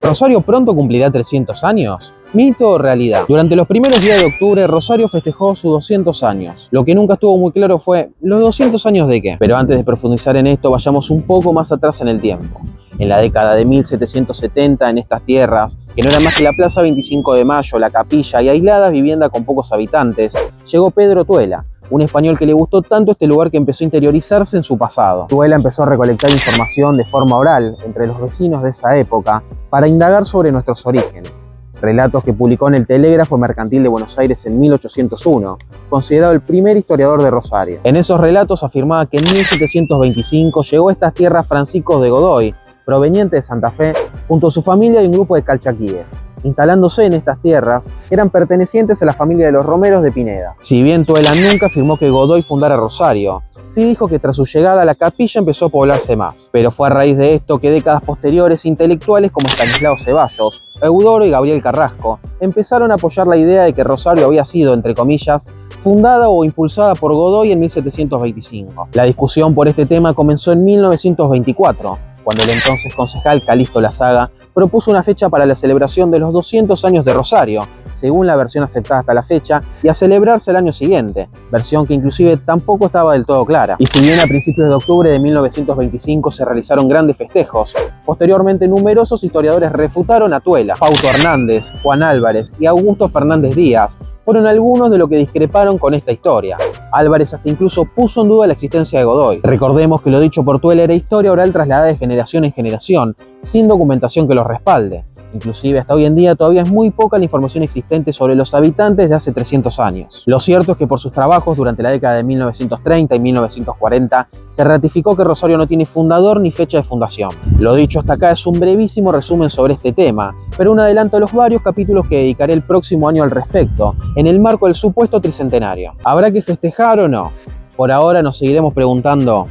¿Rosario pronto cumplirá 300 años? ¿Mito o realidad? Durante los primeros días de octubre, Rosario festejó sus 200 años. Lo que nunca estuvo muy claro fue, ¿los 200 años de qué? Pero antes de profundizar en esto, vayamos un poco más atrás en el tiempo. En la década de 1770, en estas tierras, que no eran más que la Plaza 25 de Mayo, la Capilla y aisladas viviendas con pocos habitantes, llegó Pedro Tuela, un español que le gustó tanto este lugar que empezó a interiorizarse en su pasado. Tuela empezó a recolectar información de forma oral entre los vecinos de esa época para indagar sobre nuestros orígenes. Relatos que publicó en el Telégrafo Mercantil de Buenos Aires en 1801, considerado el primer historiador de Rosario. En esos relatos afirmaba que en 1725 llegó a estas tierras Francisco de Godoy, proveniente de Santa Fe, junto a su familia y un grupo de calchaquíes. Instalándose en estas tierras, eran pertenecientes a la familia de los Romeros de Pineda. Si bien Tuela nunca afirmó que Godoy fundara Rosario, sí dijo que tras su llegada la capilla empezó a poblarse más. Pero fue a raíz de esto que décadas posteriores intelectuales como Estanislao Ceballos, Eudoro y Gabriel Carrasco empezaron a apoyar la idea de que Rosario había sido, entre comillas, fundada o impulsada por Godoy en 1725. La discusión por este tema comenzó en 1924, cuando el entonces concejal Calixto Lazaga propuso una fecha para la celebración de los 200 años de Rosario, según la versión aceptada hasta la fecha, y a celebrarse el año siguiente, versión que inclusive tampoco estaba del todo clara. Y si bien a principios de octubre de 1925 se realizaron grandes festejos, posteriormente numerosos historiadores refutaron a Tuela. Fausto Hernández, Juan Álvarez y Augusto Fernández Díaz fueron algunos de los que discreparon con esta historia. Álvarez hasta incluso puso en duda la existencia de Godoy. Recordemos que lo dicho por Tuela era historia oral trasladada de generación en generación, sin documentación que los respalde. Inclusive hasta hoy en día todavía es muy poca la información existente sobre los habitantes de hace 300 años. Lo cierto es que por sus trabajos durante la década de 1930 y 1940 se ratificó que Rosario no tiene fundador ni fecha de fundación. Lo dicho hasta acá es un brevísimo resumen sobre este tema, pero un adelanto de los varios capítulos que dedicaré el próximo año al respecto, en el marco del supuesto tricentenario. ¿Habrá que festejar o no? Por ahora nos seguiremos preguntando